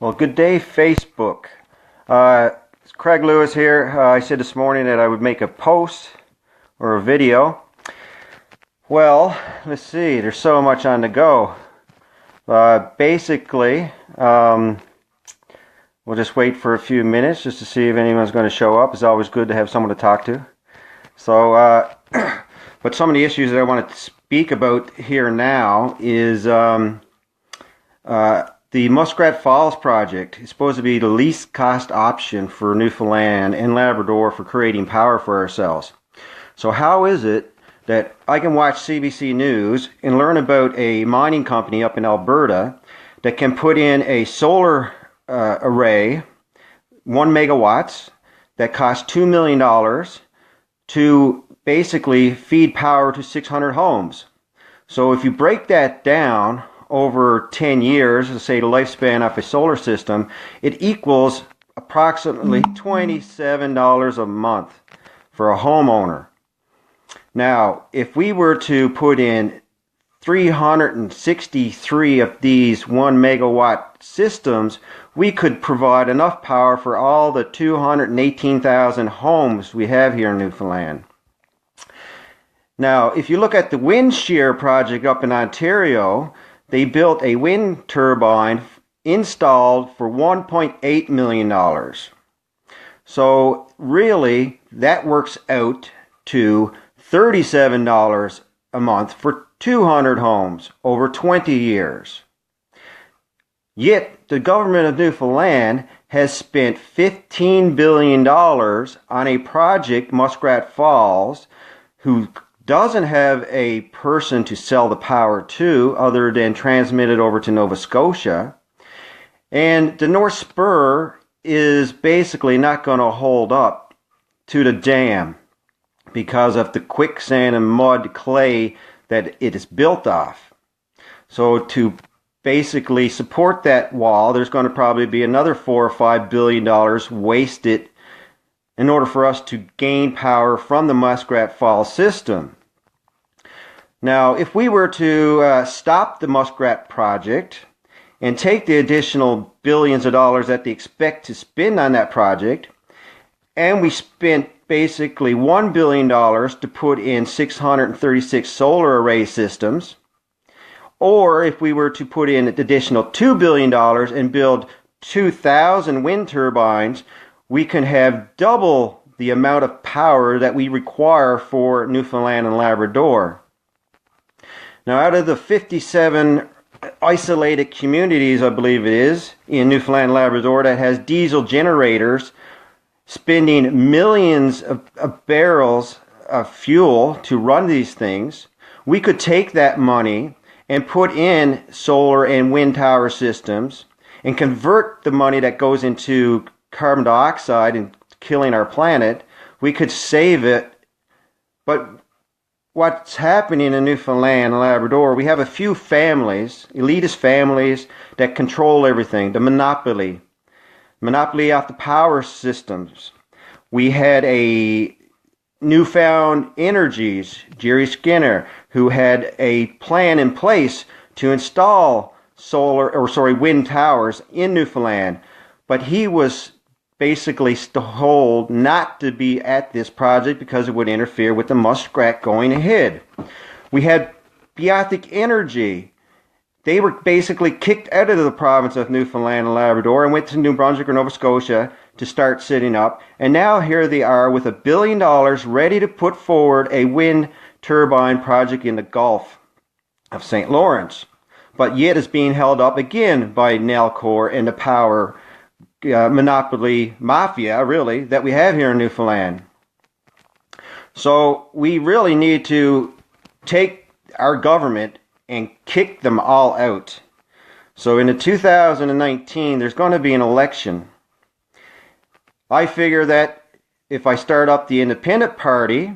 Well, good day, Facebook. It's Craig Lewis here. I said this morning that I would make a post or a video. Well, let's see. There's so much on the go. Basically, we'll just wait for a few minutes just to see if anyone's going to show up. It's always good to have someone to talk to. So, but some of the issues that I want to speak about here now is the Muskrat Falls project is supposed to be the least cost option for Newfoundland and Labrador for creating power for ourselves. So how is it that I can watch CBC News and learn about a mining company up in Alberta that can put in a solar array, 1 megawatts, that costs $2 million to basically feed power to 600 homes? So if you break that down over 10 years, let's say the lifespan of a solar system, it equals approximately $27 a month for a homeowner. Now, if we were to put in 363 of these 1 megawatt systems, we could provide enough power for all the 218,000 homes we have here in Newfoundland. Now, if you look at the wind shear project up in Ontario, they built a wind turbine installed for $1.8 million. So really, that works out to $37 a month for 200 homes over 20 years. Yet, the government of Newfoundland has spent $15 billion on a project, Muskrat Falls, who doesn't have a person to sell the power to other than transmit it over to Nova Scotia. And the North Spur is basically not going to hold up to the dam because of the quicksand and mud clay that it is built off. So to basically support that wall, there's going to probably be another $4 or $5 billion wasted in order for us to gain power from the Muskrat Falls system. Now, if we were to stop the Muskrat project and take the additional billions of dollars that they expect to spend on that project, and we spent basically $1 billion to put in 636 solar array systems, or if we were to put in an additional $2 billion and build 2,000 wind turbines, we can have double the amount of power that we require for Newfoundland and Labrador. Now, out of the 57 isolated communities, I believe it is, in Newfoundland and Labrador that has diesel generators spending millions of barrels of fuel to run these things, we could take that money and put in solar and wind tower systems and convert the money that goes into carbon dioxide and killing our planet. We could save it. But what's happening in Newfoundland and Labrador, we have a few families, elitist families, that control everything, the monopoly off the power systems. We had a Newfound Energies, Jerry Skinner, who had a plan in place to install wind towers in Newfoundland, but he was basically told not to be at this project because it would interfere with the muskrat going ahead. We had Biotic Energy. They were basically kicked out of the province of Newfoundland and Labrador and went to New Brunswick or Nova Scotia to start setting up. And now here they are with $1 billion ready to put forward a wind turbine project in the Gulf of St. Lawrence. But yet it's being held up again by Nalcor and the power monopoly mafia, really, that we have here in Newfoundland. So we really need to take our government and kick them all out. So in the 2019, there's going to be an election. I figure that if I start up the Independent Party,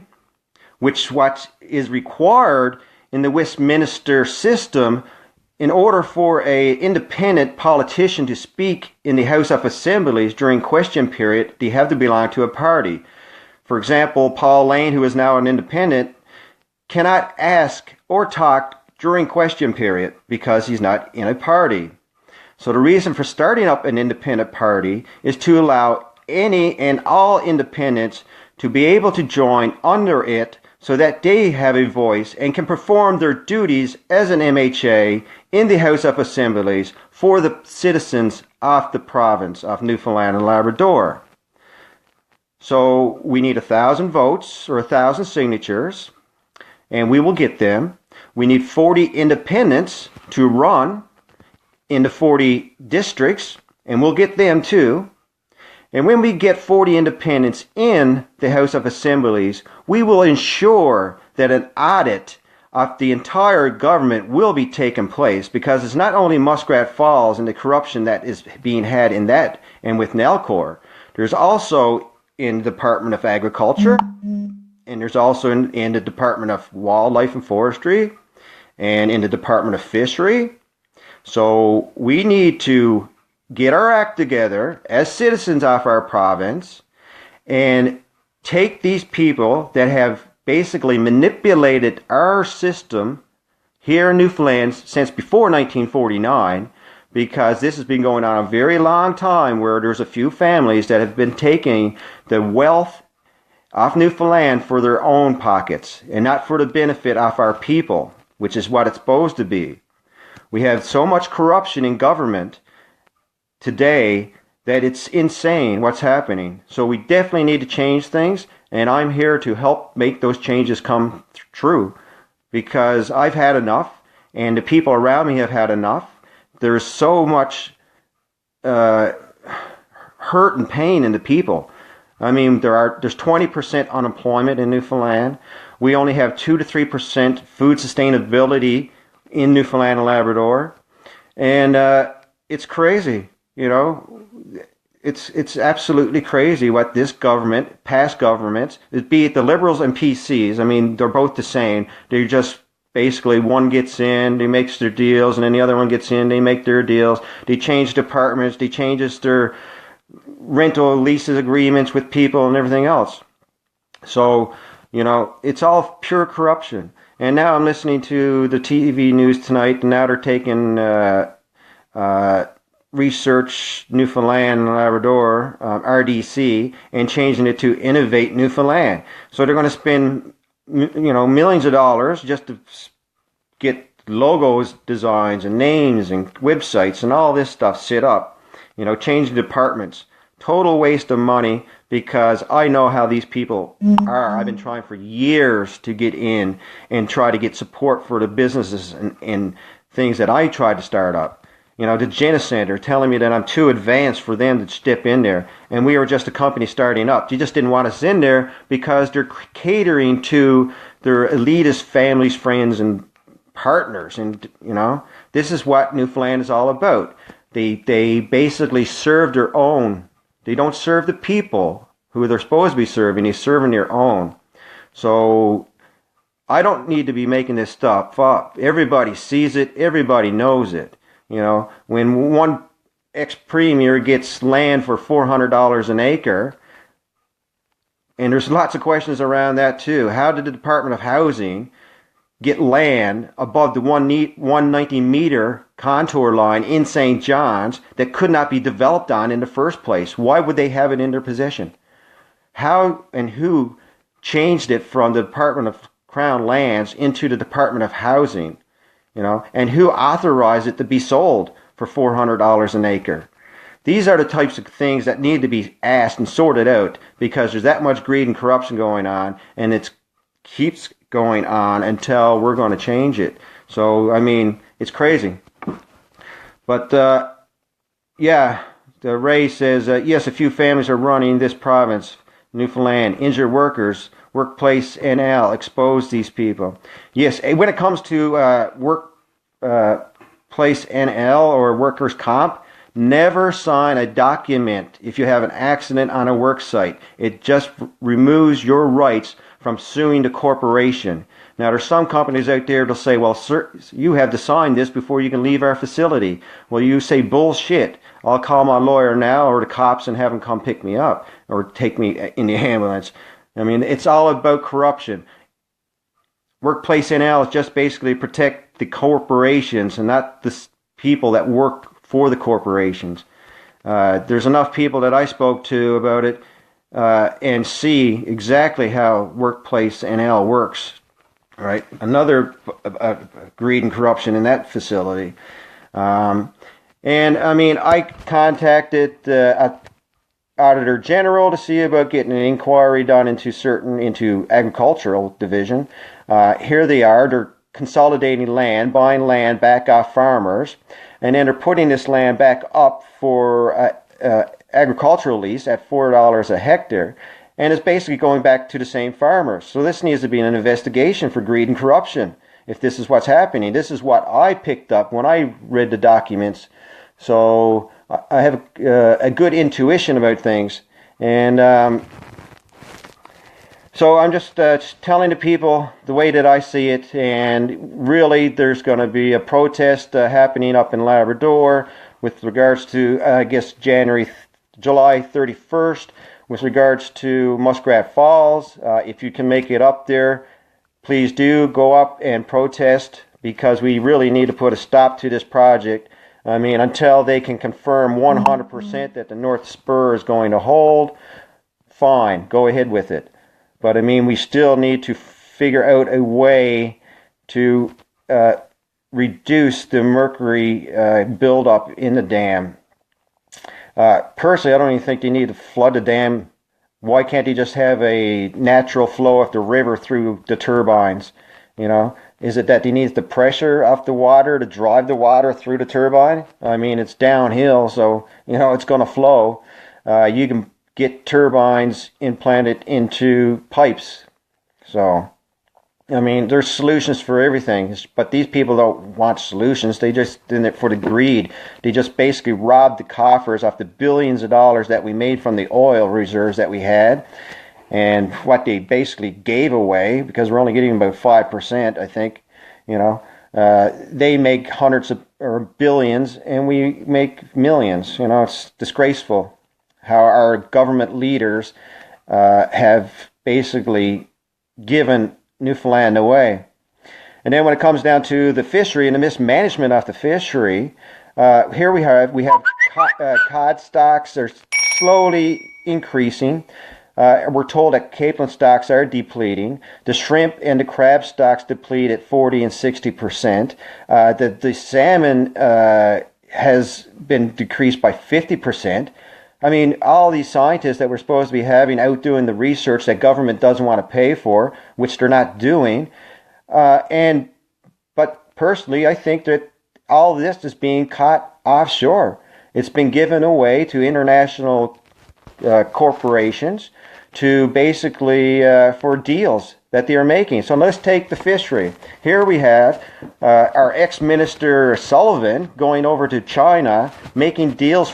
which what is required in the Westminster system, in order for an independent politician to speak in the House of Assemblies during question period, they have to belong to a party. For example, Paul Lane, who is now an independent, cannot ask or talk during question period because he's not in a party. So the reason for starting up an independent party is to allow any and all independents to be able to join under it so that they have a voice and can perform their duties as an MHA in the House of Assemblies for the citizens of the province of Newfoundland and Labrador. So we need 1,000 votes or 1,000 signatures, and we will get them. We need 40 independents to run in the 40 districts, and we'll get them too. And when we get 40 independents in the House of Assemblies, we will ensure that an audit of the entire government will be taking place, because it's not only Muskrat Falls and the corruption that is being had in that and with Nalcor. There's also in the Department of Agriculture, and there's also in the Department of Wildlife and Forestry, and in the Department of Fishery. So we need to get our act together as citizens of our province and take these people that have basically manipulated our system here in Newfoundland since before 1949, because this has been going on a very long time, where there's a few families that have been taking the wealth of Newfoundland for their own pockets and not for the benefit of our people, which is what it's supposed to be. We have so much corruption in government today that it's insane what's happening. So we definitely need to change things, and I'm here to help make those changes come true, because I've had enough, and the people around me have had enough. There's so much hurt and pain in the people. I mean, there's 20% unemployment in Newfoundland. We only have 2 to 3% food sustainability in Newfoundland and Labrador, and it's crazy. You know, it's absolutely crazy what this government, past governments, be it the Liberals and PCs. I mean, they're both the same. They're just basically, one gets in, they makes their deals, and then the other one gets in, they make their deals. They change departments, they changes their rental leases agreements with people and everything else. So, you know, it's all pure corruption. And now I'm listening to the TV news tonight, and now they're taking Research Newfoundland and Labrador, RDC, and changing it to Innovate Newfoundland. So they're going to spend, you know, millions of dollars just to get logos, designs, and names, and websites, and all this stuff set up. You know, changing departments. Total waste of money, because I know how these people are. I've been trying for years to get in and try to get support for the businesses and things that I tried to start up. You know, the Jenna Center telling me that I'm too advanced for them to step in there. And we were just a company starting up. They just didn't want us in there because they're catering to their elitist families, friends, and partners. And, you know, this is what Newfoundland is all about. They basically serve their own. They don't serve the people who they're supposed to be serving. They're serving their own. So I don't need to be making this stuff up. Everybody sees it. Everybody knows it. You know, when one ex-premier gets land for $400 an acre, and there's lots of questions around that too. How did the Department of Housing get land above the 190-meter contour line in St. John's that could not be developed on in the first place? Why would they have it in their possession? How and who changed it from the Department of Crown Lands into the Department of Housing? You know, and who authorized it to be sold for $400 an acre? These are the types of things that need to be asked and sorted out, because there's that much greed and corruption going on, and it keeps going on until we're going to change it. So, I mean, it's crazy. But, yeah, the Ray says, yes, a few families are running this province, Newfoundland, injured workers, Workplace NL, expose these people. Yes, when it comes to Workplace NL or workers' comp, never sign a document if you have an accident on a work site. It just removes your rights from suing the corporation. Now, there's some companies out there that'll say, well, sir, you have to sign this before you can leave our facility. Well, you say, bullshit. I'll call my lawyer now or the cops and have them come pick me up or take me in the ambulance. I mean, it's all about corruption. Workplace NL is just basically protect the corporations and not the people that work for the corporations. There's enough people that I spoke to about it and see exactly how Workplace NL works. Right, another greed and corruption in that facility. And I mean, I contacted Auditor General to see about getting an inquiry done into agricultural division. Here they are, they're consolidating land, buying land back off farmers, and then they're putting this land back up for agricultural lease at $4 a hectare. And it's basically going back to the same farmers. So this needs to be an investigation for greed and corruption, if this is what's happening. This is what I picked up when I read the documents. So I have a good intuition about things. And so I'm just telling the people the way that I see it. And really, there's going to be a protest happening up in Labrador with regards to, I guess, July 31st. With regards to Muskrat Falls, if you can make it up there, please do go up and protest, because we really need to put a stop to this project. I mean, until they can confirm 100% that the North Spur is going to hold, fine, go ahead with it. But I mean, we still need to figure out a way to reduce the mercury buildup in the dam. Personally, I don't even think they need to flood the dam. Why can't they just have a natural flow of the river through the turbines? You know, is it that they need the pressure of the water to drive the water through the turbine? I mean, it's downhill, so, you know, it's going to flow. You can get turbines implanted into pipes. So, I mean, there's solutions for everything, but these people don't want solutions. They just in it for the greed. They just basically robbed the coffers off the billions of dollars that we made from the oil reserves that we had, and what they basically gave away, because we're only getting about 5%, I think. You know, they make hundreds of or billions, and we make millions. You know, it's disgraceful how our government leaders have basically given Newfoundland away. And then when it comes down to the fishery and the mismanagement of the fishery, here we have cod stocks are slowly increasing. We're told that capelin stocks are depleting. The shrimp and the crab stocks deplete at 40 and 60%. The salmon has been decreased by 50%. I mean, all these scientists that we're supposed to be having out doing the research that government doesn't want to pay for, which they're not doing. But personally, I think that all of this is being caught offshore. It's been given away to international corporations to basically for deals that they are making. So let's take the fishery. Here we have our ex-minister Sullivan going over to China, making deals